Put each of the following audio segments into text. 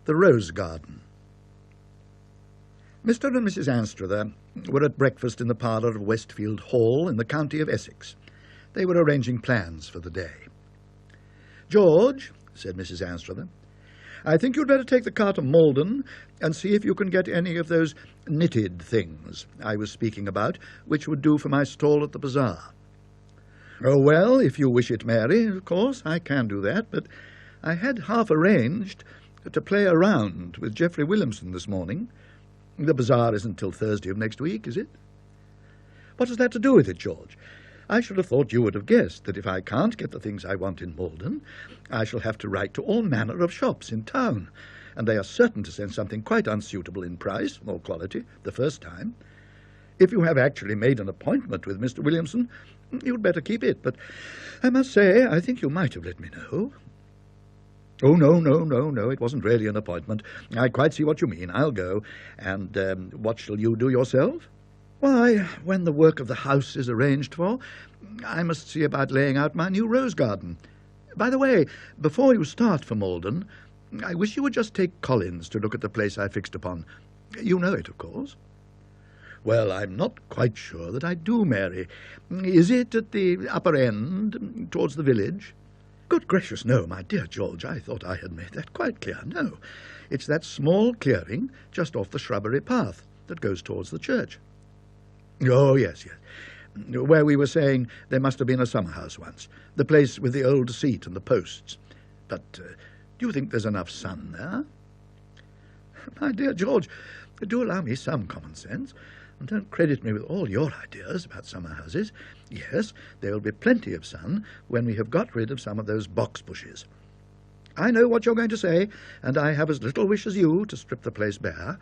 the rose garden. Mr. and Mrs. Anstruther were at breakfast in the parlour of Westfield Hall in the county of Essex. They were arranging plans for the day. "George," said Mrs. Anstruther, "I think you'd better take the car to Malden and see if you can get any of those knitted things I was speaking about, which would do for my stall at the bazaar." "Oh, well, if you wish it, Mary, of course I can do that, but I had half arranged to play a round with Geoffrey Williamson this morning. The bazaar isn't till Thursday of next week, is it?" "What has that to do with it, George? I should have thought you would have guessed that if I can't get the things I want in Malden, I shall have to write to all manner of shops in town, and they are certain to send something quite unsuitable in price or quality the first time. If you have actually made an appointment with Mr. Williamson, you'd better keep it, but I must say I think you might have let me know." "Oh, no, it wasn't really an appointment. I quite see what you mean. I'll go. And what shall you do yourself?" "Why, when the work of the house is arranged for, I must see about laying out my new rose garden. By the way, before you start for Malden, I wish you would just take Collins to look at the place I fixed upon. You know it, of course." "Well, I'm not quite sure that I do, Mary. Is it at the upper end, towards the village?" "Good gracious, no, my dear George. I thought I had made that quite clear. No, it's that small clearing just off the shrubbery path that goes towards the church." "Oh, yes. Where we were saying there must have been a summer house once. The place with the old seat and the posts. But do you think there's enough sun there?" "My dear George, do allow me some common sense, and don't credit me with all your ideas about summer houses. Yes, there will be plenty of sun when we have got rid of some of those box bushes. I know what you're going to say, and I have as little wish as you to strip the place bare.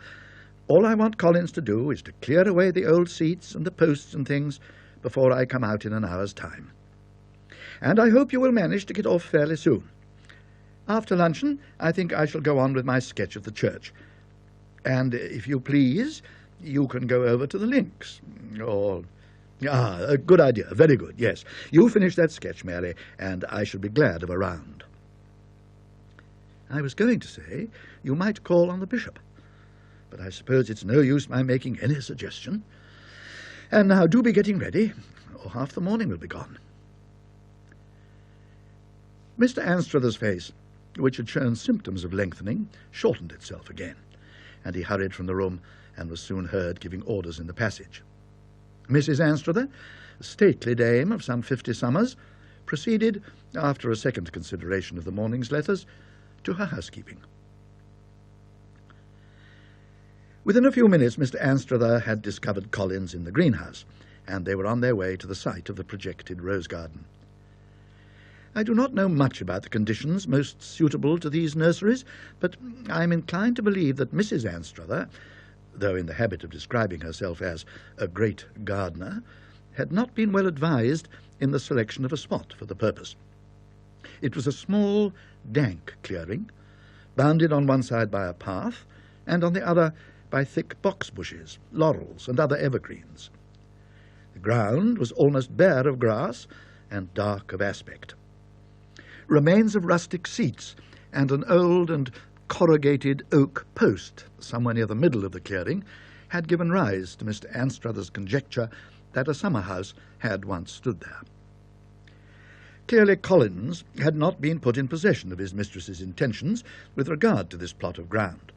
All I want Collins to do is to clear away the old seats and the posts and things before I come out in an hour's time. And I hope you will manage to get off fairly soon. After luncheon, I think I shall go on with my sketch of the church. And if you please, you can go over to the links. Or... a good idea. Very good, yes. You finish that sketch, Mary, and I shall be glad of a round." "I was going to say you might call on the bishop, but I suppose it's no use my making any suggestion. And now do be getting ready, or half the morning will be gone." Mr. Anstruther's face, which had shown symptoms of lengthening, shortened itself again, and he hurried from the room and was soon heard giving orders in the passage. Mrs. Anstruther, a stately dame of some 50 summers, proceeded, after a second consideration of the morning's letters, to her housekeeping. Within a few minutes Mr. Anstruther had discovered Collins in the greenhouse, and they were on their way to the site of the projected rose garden. I do not know much about the conditions most suitable to these nurseries, but I am inclined to believe that Mrs. Anstruther, though in the habit of describing herself as a great gardener, had not been well advised in the selection of a spot for the purpose. It was a small, dank clearing, bounded on one side by a path, and on the other by thick box bushes, laurels, and other evergreens. The ground was almost bare of grass and dark of aspect. Remains of rustic seats and an old and corrugated oak post somewhere near the middle of the clearing had given rise to Mr. Anstruther's conjecture that a summer house had once stood there. Clearly Collins had not been put in possession of his mistress's intentions with regard to this plot of ground,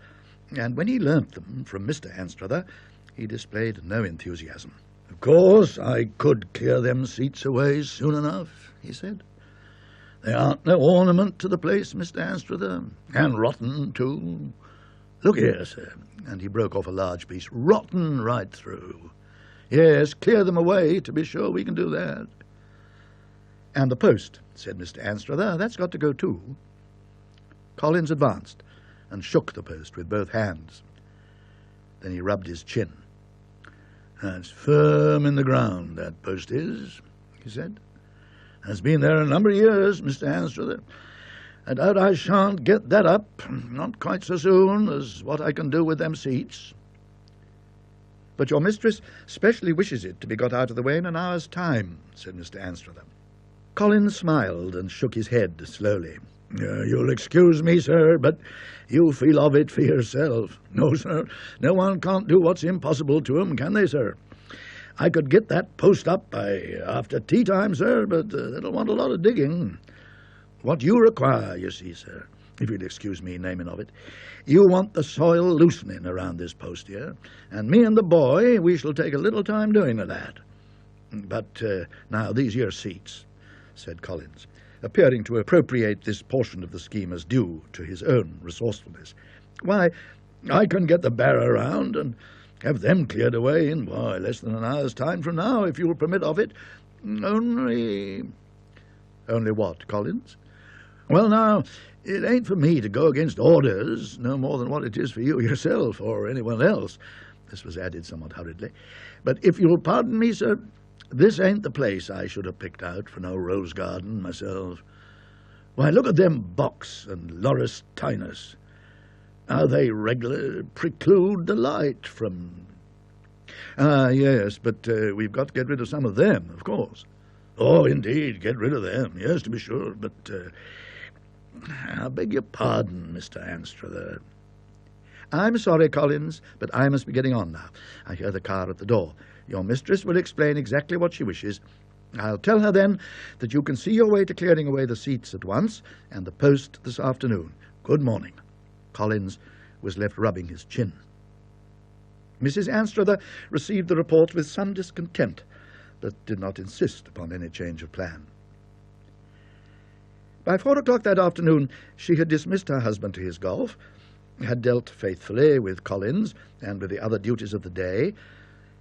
and when he learnt them from Mr. Anstruther, he displayed no enthusiasm. "Of course I could clear them seats away soon enough," he said. "They aren't no ornament to the place, Mr. Anstruther, and rotten, too. Look here, sir," and he broke off a large piece, "rotten right through. Yes, clear them away, to be sure we can do that." "And the post," said Mr. Anstruther, "that's got to go too." Collins advanced and shook the post with both hands. Then he rubbed his chin. "That's firm in the ground, that post is," he said. "Has been there a number of years, Mr. Anstruther. I doubt I shan't get that up, not quite so soon as what I can do with them seats." "But your mistress specially wishes it to be got out of the way in an hour's time," said Mr. Anstruther. Collins smiled and shook his head slowly. You'll excuse me, sir, but you feel of it for yourself. No, sir, no one can't do what's impossible to 'em, can they, sir? I could get that post up by after tea time, sir, but it'll want a lot of digging. What you require, you see, sir, if you'll excuse me naming of it, you want the soil loosening around this post here, and me and the boy, we shall take a little time doing that. But now these here seats, said Collins, appearing to appropriate this portion of the scheme as due to his own resourcefulness. Why, I can get the barrow round and have them cleared away in, less than an hour's time from now, if you'll permit of it. Only what, Collins? Well, now, it ain't for me to go against orders, no more than what it is for you yourself or anyone else. This was added somewhat hurriedly. But if you'll pardon me, sir, this ain't the place I should have picked out for no rose garden myself. Why, look at them box and laurestinus. How they regular preclude the light from... yes, but we've got to get rid of some of them, of course. Oh, indeed, get rid of them, yes, to be sure, but... I beg your pardon, Mr. Anstruther. I'm sorry, Collins, but I must be getting on now. I hear the car at the door. Your mistress will explain exactly what she wishes. I'll tell her then that you can see your way to clearing away the seats at once, and the post this afternoon. Good morning. Collins was left rubbing his chin. Mrs. Anstruther received the report with some discontent, but did not insist upon any change of plan. By 4 o'clock that afternoon she had dismissed her husband to his golf, had dealt faithfully with Collins and with the other duties of the day,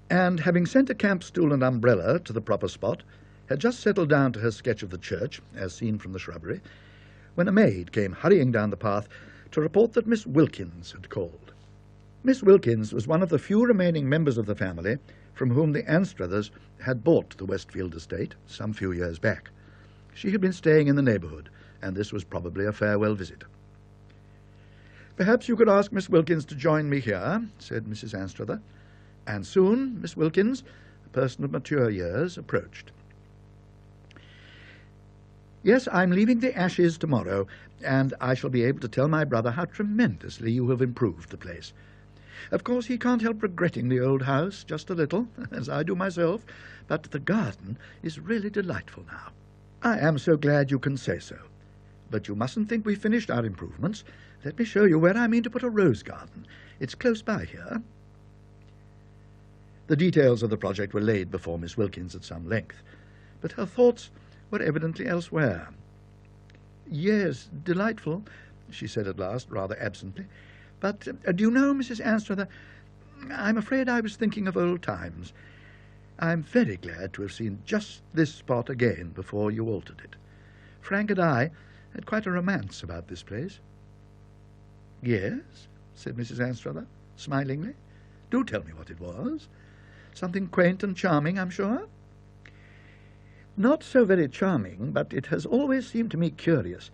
and, having sent a camp stool and umbrella to the proper spot, had just settled down to her sketch of the church, as seen from the shrubbery, when a maid came hurrying down the path to report that Miss Wilkins had called. Miss Wilkins was one of the few remaining members of the family from whom the Anstruthers had bought the Westfield estate some few years back. She had been staying in the neighbourhood, and this was probably a farewell visit. "Perhaps you could ask Miss Wilkins to join me here," said Mrs. Anstruther, and soon Miss Wilkins, a person of mature years, approached. "Yes, I'm leaving the Ashes tomorrow, and I shall be able to tell my brother how tremendously you have improved the place. Of course, he can't help regretting the old house just a little, as I do myself, but the garden is really delightful now. I am so glad you can say so. But you mustn't think we've finished our improvements. Let me show you where I mean to put a rose garden. It's close by here." The details of the project were laid before Miss Wilkins at some length, but her thoughts were evidently elsewhere. "Yes, delightful," she said at last, rather absently. "But do you know, Mrs. Anstruther, I'm afraid I was thinking of old times. I'm very glad to have seen just this spot again before you altered it. Frank and I had quite a romance about this place." "Yes," said Mrs. Anstruther, smilingly. "Do tell me what it was. Something quaint and charming, I'm sure." "Not so very charming, but it has always seemed to me curious.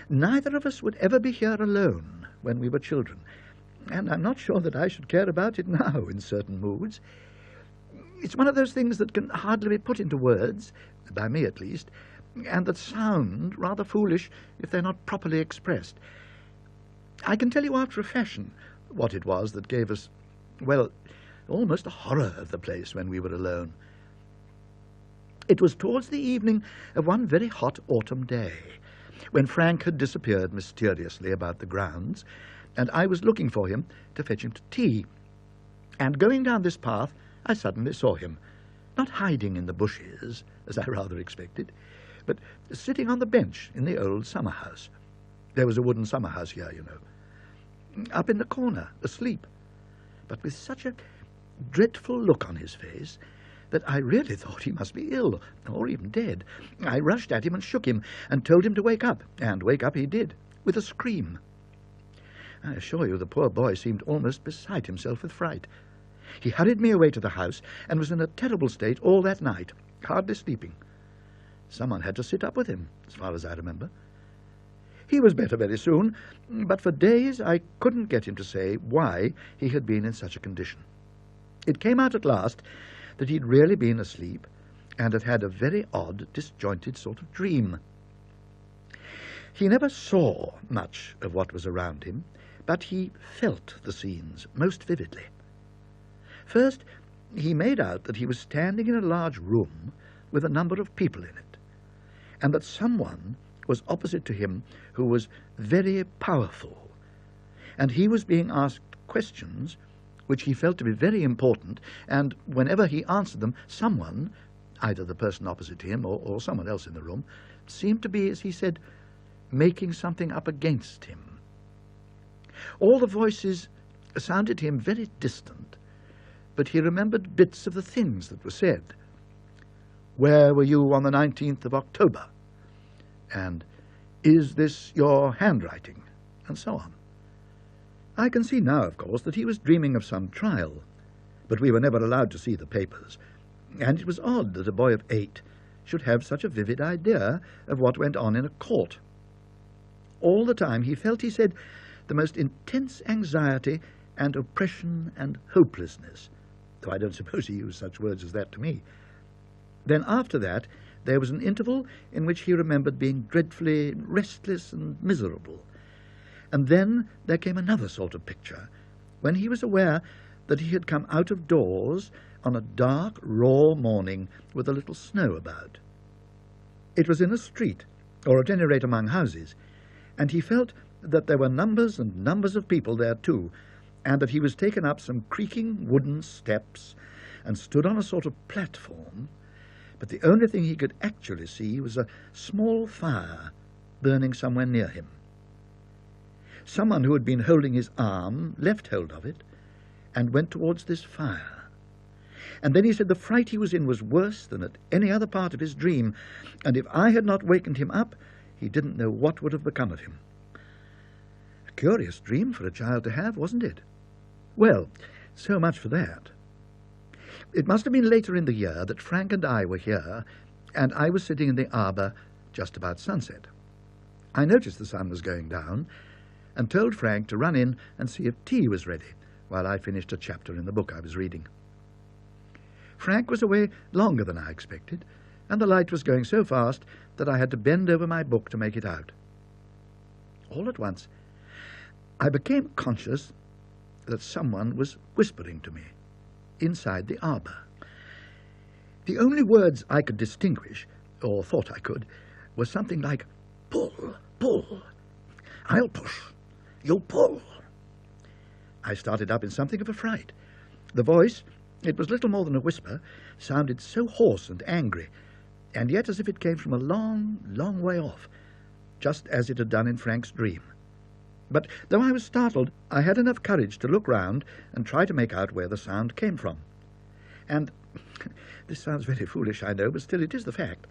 Neither of us would ever be here alone when we were children, and I'm not sure that I should care about it now in certain moods. It's one of those things that can hardly be put into words, by me at least, and that sound rather foolish if they're not properly expressed. I can tell you after a fashion what it was that gave us, well, almost a horror of the place when we were alone. It was towards the evening of one very hot autumn day, when Frank had disappeared mysteriously about the grounds, and I was looking for him to fetch him to tea. And going down this path, I suddenly saw him, not hiding in the bushes, as I rather expected, but sitting on the bench in the old summer-house. There was a wooden summer-house here, you know. Up in the corner, asleep, but with such a dreadful look on his face that I really thought he must be ill, or even dead. I rushed at him and shook him, and told him to wake up, and wake up he did, with a scream. I assure you the poor boy seemed almost beside himself with fright. He hurried me away to the house, and was in a terrible state all that night, hardly sleeping. Someone had to sit up with him, as far as I remember. He was better very soon, but for days I couldn't get him to say why he had been in such a condition. It came out at last that he'd really been asleep, and had had a very odd, disjointed sort of dream. He never saw much of what was around him, but he felt the scenes most vividly. First, he made out that he was standing in a large room with a number of people in it, and that someone was opposite to him who was very powerful, and he was being asked questions which he felt to be very important, and whenever he answered them, someone, either the person opposite to him or someone else in the room, seemed to be, as he said, making something up against him. All the voices sounded to him very distant, but he remembered bits of the things that were said. "Where were you on the 19th of October?" And "Is this your handwriting?" and so on. I can see now, of course, that he was dreaming of some trial, but we were never allowed to see the papers, and it was odd that a boy of 8 should have such a vivid idea of what went on in a court. All the time he felt, he said, the most intense anxiety and oppression and hopelessness, though I don't suppose he used such words as that to me. Then after that there was an interval in which he remembered being dreadfully restless and miserable. And then there came another sort of picture, when he was aware that he had come out of doors on a dark, raw morning with a little snow about. It was in a street, or at any rate among houses, and he felt that there were numbers and numbers of people there too, and that he was taken up some creaking wooden steps and stood on a sort of platform, but the only thing he could actually see was a small fire burning somewhere near him. Someone who had been holding his arm left hold of it and went towards this fire. And then he said the fright he was in was worse than at any other part of his dream, and if I had not wakened him up, he didn't know what would have become of him. A curious dream for a child to have, wasn't it? Well, so much for that. It must have been later in the year that Frank and I were here, and I was sitting in the arbour just about sunset. I noticed the sun was going down, and told Frank to run in and see if tea was ready, while I finished a chapter in the book I was reading. Frank was away longer than I expected, and the light was going so fast that I had to bend over my book to make it out. All at once, I became conscious that someone was whispering to me inside the arbour. The only words I could distinguish, or thought I could, was something like, "Pull, pull, I'll push, you pull." I started up in something of a fright. The voice, it was little more than a whisper, sounded so hoarse and angry, and yet as if it came from a long, long way off, just as it had done in Frank's dream. But though I was startled, I had enough courage to look round and try to make out where the sound came from. And this sounds very foolish, I know, but still it is the fact.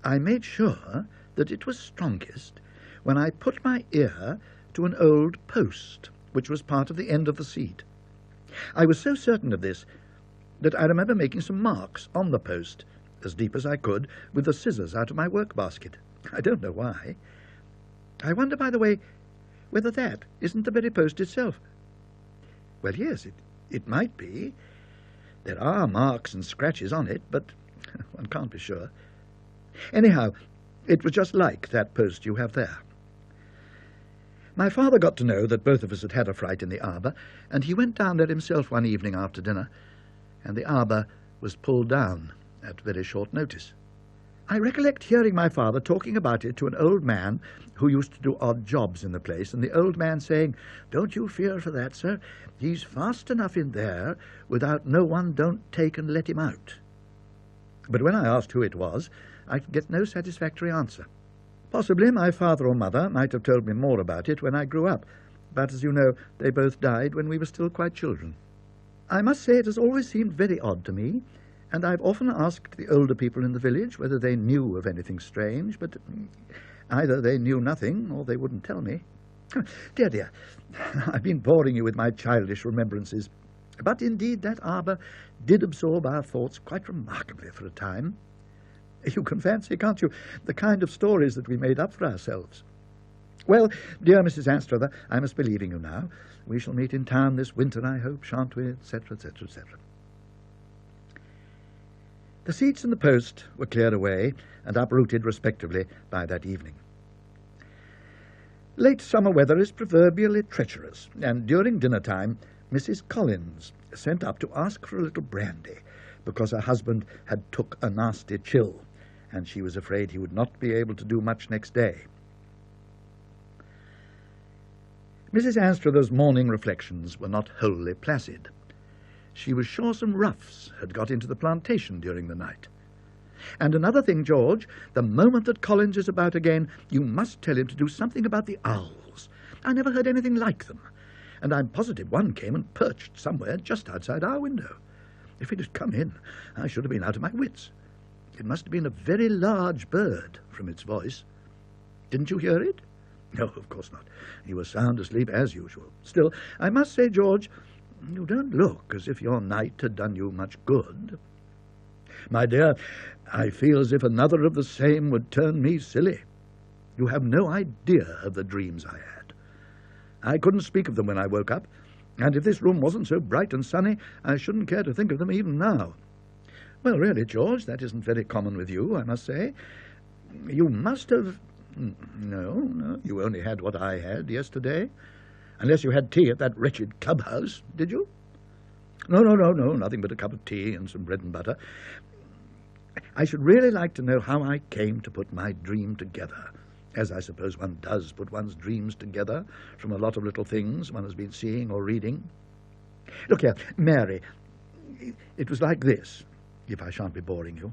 I made sure that it was strongest when I put my ear to an old post, which was part of the end of the seat. I was so certain of this that I remember making some marks on the post, as deep as I could, with the scissors out of my work basket. I don't know why. I wonder, by the way, whether that isn't the very post itself. Well, yes, it might be. There are marks and scratches on it, but one can't be sure. Anyhow, it was just like that post you have there. My father got to know that both of us had had a fright in the arbour, and he went down there himself one evening after dinner, and the arbour was pulled down at very short notice. I recollect hearing my father talking about it to an old man who used to do odd jobs in the place, and the old man saying, "Don't you fear for that, sir. He's fast enough in there without no one don't take and let him out." But when I asked who it was, I could get no satisfactory answer. Possibly my father or mother might have told me more about it when I grew up, but as you know, they both died when we were still quite children. I must say it has always seemed very odd to me, and I've often asked the older people in the village whether they knew of anything strange, but either they knew nothing or they wouldn't tell me. Dear, dear, I've been boring you with my childish remembrances, but indeed that arbour did absorb our thoughts quite remarkably for a time. You can fancy, can't you, the kind of stories that we made up for ourselves. Well, dear Mrs. Anstruther, I must be leaving you now. We shall meet in town this winter, I hope, shan't we, etc., etc., etc. The seats and the post were cleared away and uprooted respectively by that evening. Late summer weather is proverbially treacherous, and during dinner time Mrs. Collins sent up to ask for a little brandy, because her husband had took a nasty chill, and she was afraid he would not be able to do much next day. Mrs. Anstruther's morning reflections were not wholly placid. She was sure some roughs had got into the plantation during the night. And another thing, George, the moment that Collins is about again, you must tell him to do something about the owls. I never heard anything like them, and I'm positive one came and perched somewhere just outside our window. If it had come in, I should have been out of my wits. It must have been a very large bird, from its voice. Didn't you hear it? No, of course not. You were sound asleep as usual. Still, I must say, George, you don't look as if your night had done you much good. My dear, I feel as if another of the same would turn me silly. You have no idea of the dreams I had. I couldn't speak of them when I woke up, and if this room wasn't so bright and sunny, I shouldn't care to think of them even now. Well, really, George, that isn't very common with you, I must say. You must have... No, you only had what I had yesterday. Unless you had tea at that wretched clubhouse, did you? No, nothing but a cup of tea and some bread and butter. I should really like to know how I came to put my dream together, as I suppose one does put one's dreams together from a lot of little things one has been seeing or reading. Look here, Mary, it was like this, if I shan't be boring you.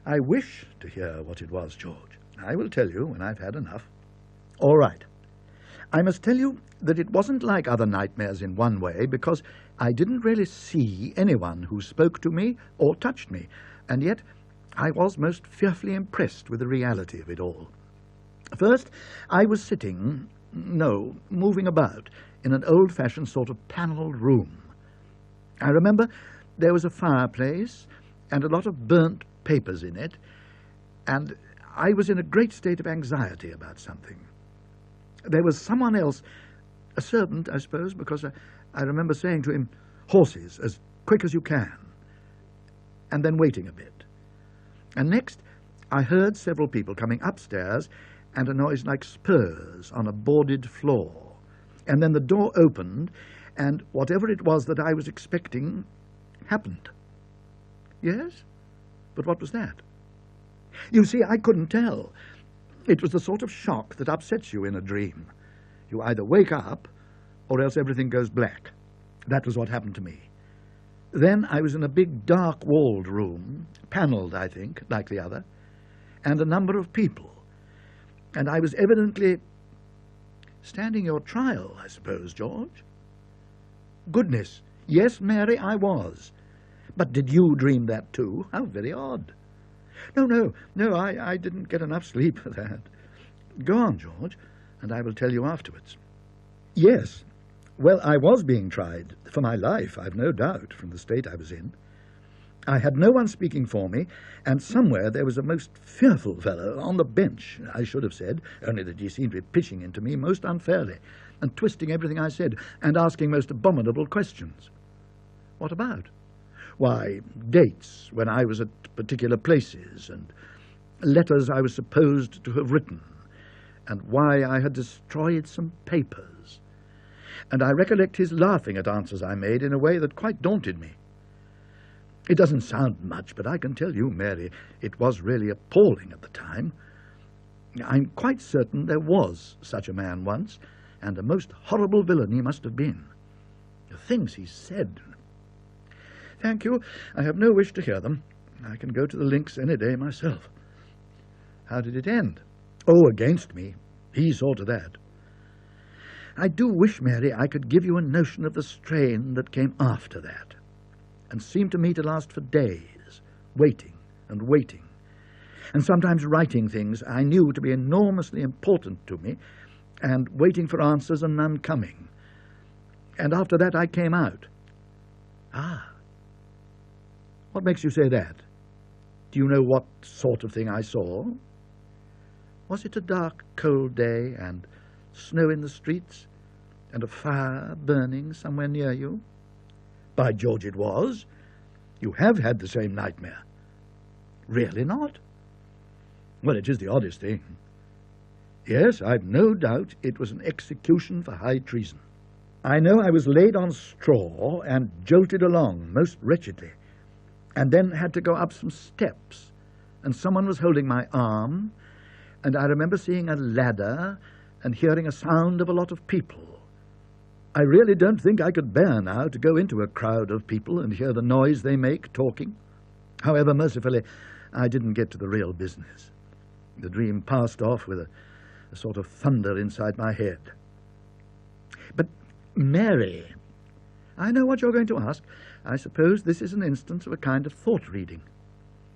I wish to hear what it was, George. I will tell you when I've had enough. All right. I must tell you that it wasn't like other nightmares in one way, because I didn't really see anyone who spoke to me or touched me, and yet I was most fearfully impressed with the reality of it all. First, I was moving about in an old-fashioned sort of panelled room. I remember there was a fireplace and a lot of burnt papers in it, and I was in a great state of anxiety about something. There was someone else, a servant, I suppose, because I remember saying to him, "Horses, as quick as you can," and then waiting a bit. And next, I heard several people coming upstairs and a noise like spurs on a boarded floor. And then the door opened, and whatever it was that I was expecting happened. Yes? But what was that? You see, I couldn't tell. It was the sort of shock that upsets you in a dream. You either wake up, or else everything goes black. That was what happened to me. Then I was in a big dark-walled room, panelled, I think, like the other, and a number of people. And I was evidently standing your trial, I suppose, George. Goodness, yes, Mary, I was. But did you dream that too? How very odd. No, I didn't get enough sleep for that. Go on, George, and I will tell you afterwards. Yes, well, I was being tried for my life, I've no doubt, from the state I was in. I had no one speaking for me, and somewhere there was a most fearful fellow on the bench, I should have said, only that he seemed to be pitching into me most unfairly, and twisting everything I said, and asking most abominable questions. What about? Why, dates when I was at particular places, and letters I was supposed to have written, and why I had destroyed some papers. And I recollect his laughing at answers I made in a way that quite daunted me. It doesn't sound much, but I can tell you, Mary, it was really appalling at the time. I'm quite certain there was such a man once, and a most horrible villain he must have been. The things he said... Thank you. I have no wish to hear them. I can go to the links any day myself. How did it end? Oh, against me. He saw to that. I do wish, Mary, I could give you a notion of the strain that came after that, and seemed to me to last for days, waiting, and sometimes writing things I knew to be enormously important to me, and waiting for answers and none coming. And after that I came out. Ah. What makes you say that? Do you know what sort of thing I saw? Was it a dark, cold day, and snow in the streets, and a fire burning somewhere near you? By George, it was. You have had the same nightmare. Really not? Well, it is the oddest thing. Yes, I've no doubt it was an execution for high treason. I know I was laid on straw and jolted along most wretchedly, and then had to go up some steps, and someone was holding my arm, and I remember seeing a ladder and hearing a sound of a lot of people. I really don't think I could bear now to go into a crowd of people and hear the noise they make talking. However, mercifully, I didn't get to the real business. The dream passed off with a sort of thunder inside my head. But, Mary, I know what you're going to ask. I suppose this is an instance of a kind of thought-reading.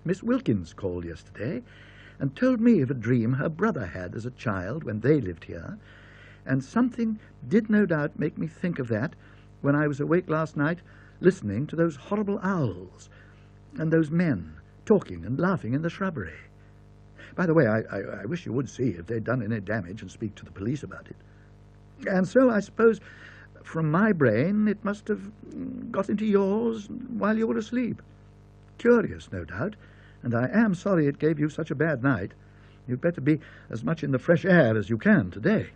Miss Wilkins called yesterday and told me of a dream her brother had as a child when they lived here, and something did no doubt make me think of that when I was awake last night listening to those horrible owls and those men talking and laughing in the shrubbery. By the way, I wish you would see if they'd done any damage and speak to the police about it. And so I suppose from my brain it must have got into yours while you were asleep. Curious, no doubt, and I am sorry it gave you such a bad night. You'd better be as much in the fresh air as you can today.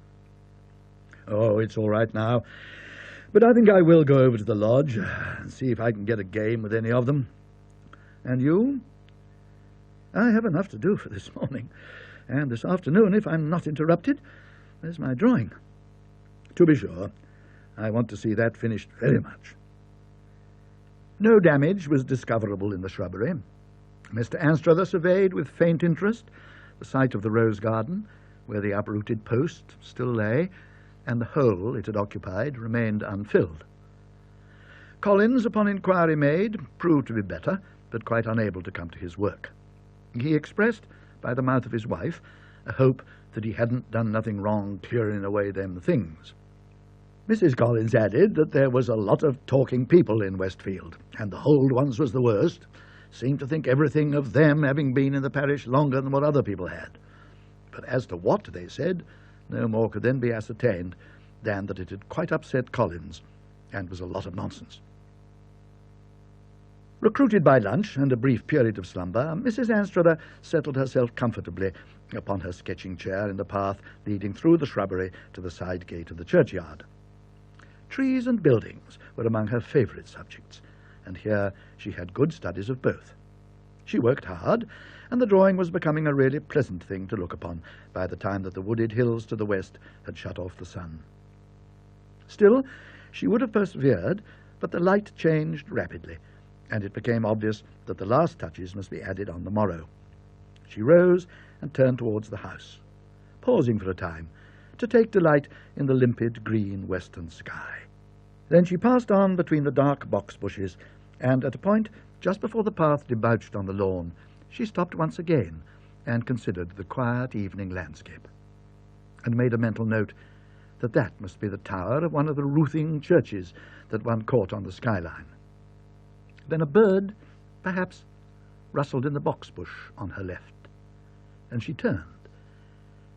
Oh, it's all right now, but I think I will go over to the lodge and see if I can get a game with any of them. And you? I have enough to do for this morning, and this afternoon, if I'm not interrupted, there's my drawing. To be sure, I want to see that finished very much. No damage was discoverable in the shrubbery. Mr. Anstruther surveyed with faint interest the site of the rose garden, where the uprooted post still lay, and the hole it had occupied remained unfilled. Collins, upon inquiry made, proved to be better, but quite unable to come to his work. He expressed, by the mouth of his wife, a hope that he hadn't done nothing wrong clearing away them things. Mrs. Collins added that there was a lot of talking people in Westfield, and the Hold ones was the worst, seemed to think everything of them having been in the parish longer than what other people had. But as to what they said, no more could then be ascertained than that it had quite upset Collins, and was a lot of nonsense. Recruited by lunch and a brief period of slumber, Mrs. Anstruther settled herself comfortably upon her sketching chair in the path leading through the shrubbery to the side gate of the churchyard. Trees and buildings were among her favourite subjects, and here she had good studies of both. She worked hard, and the drawing was becoming a really pleasant thing to look upon by the time that the wooded hills to the west had shut off the sun. Still, she would have persevered, but the light changed rapidly, and it became obvious that the last touches must be added on the morrow. She rose and turned towards the house, pausing for a time to take delight in the limpid green western sky. Then she passed on between the dark box bushes, and at a point just before the path debouched on the lawn, she stopped once again and considered the quiet evening landscape, and made a mental note that that must be the tower of one of the roofing churches that one caught on the skyline. Then a bird, perhaps, rustled in the box bush on her left, and she turned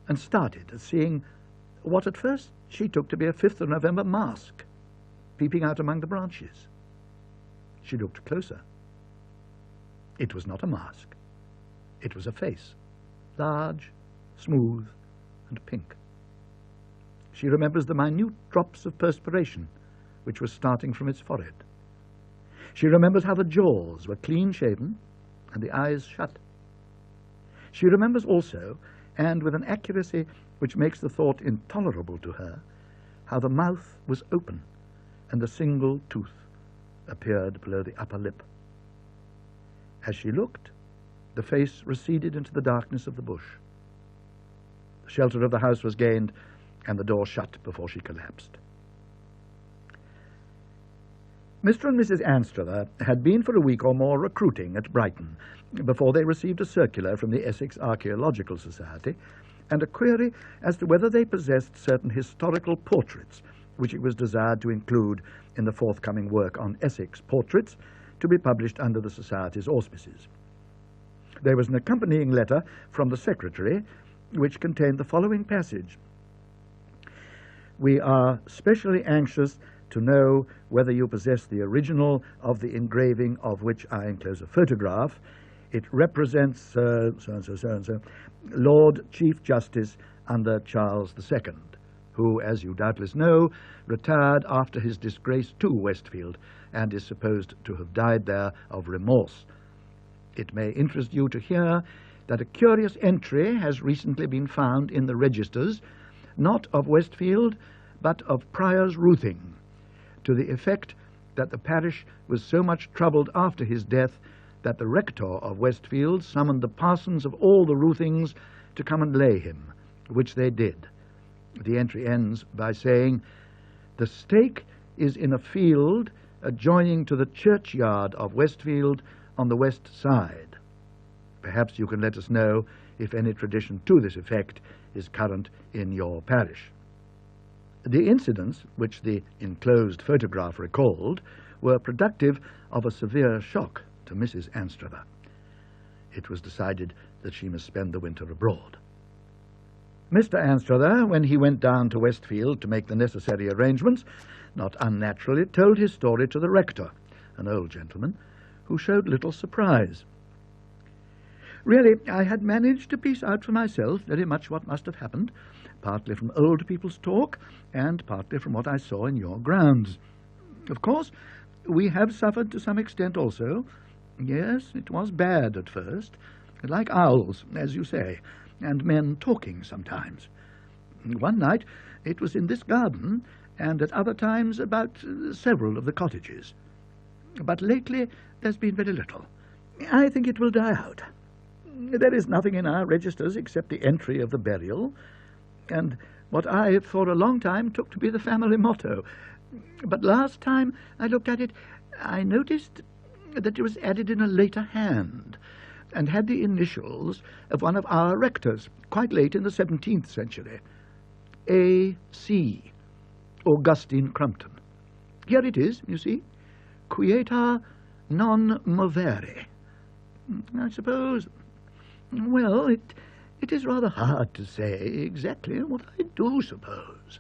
and started at seeing what at first she took to be a 5th of November mask peeping out among the branches. She looked closer. It was not a mask. It was a face, large, smooth, and pink. She remembers the minute drops of perspiration which were starting from its forehead. She remembers how the jaws were clean-shaven and the eyes shut. She remembers also, and with an accuracy which makes the thought intolerable to her, how the mouth was open and a single tooth appeared below the upper lip. As she looked, the face receded into the darkness of the bush. The shelter of the house was gained, and the door shut before she collapsed. Mr. and Mrs. Anstruther had been for a week or more recruiting at Brighton before they received a circular from the Essex Archaeological Society and a query as to whether they possessed certain historical portraits which it was desired to include in the forthcoming work on Essex portraits to be published under the Society's auspices. There was an accompanying letter from the Secretary which contained the following passage: "We are specially anxious to know whether you possess the original of the engraving of which I enclose a photograph. It represents so-and-so, so-and-so, Lord Chief Justice under Charles II, who, as you doubtless know, retired after his disgrace to Westfield and is supposed to have died there of remorse. It may interest you to hear that a curious entry has recently been found in the registers, not of Westfield, but of Prior's Ruthing, to the effect that the parish was so much troubled after his death that the rector of Westfield summoned the parsons of all the Ruthings to come and lay him, which they did. The entry ends by saying, "The stake is in a field adjoining to the churchyard of Westfield on the west side." Perhaps you can let us know if any tradition to this effect is current in your parish. The incidents which the enclosed photograph recalled were productive of a severe shock to Mrs. Anstruther. It was decided that she must spend the winter abroad. Mr. Anstruther, when he went down to Westfield to make the necessary arrangements, not unnaturally told his story to the rector, an old gentleman, who showed little surprise. "Really, I had managed to piece out for myself very much what must have happened, partly from old people's talk and partly from what I saw in your grounds. Of course, we have suffered to some extent also. Yes, it was bad at first, like owls, as you say, and men talking sometimes. One night it was in this garden, and at other times about several of the cottages. But lately there's been very little. I think it will die out. There is nothing in our registers except the entry of the burial, and what I for a long time took to be the family motto. But last time I looked at it, I noticed that it was added in a later hand, and had the initials of one of our rectors, quite late in the 17th century. A.C. Augustine Crumpton. Here it is, you see. Quieta non movere. I suppose... Well, it is rather hard to say exactly what I do suppose.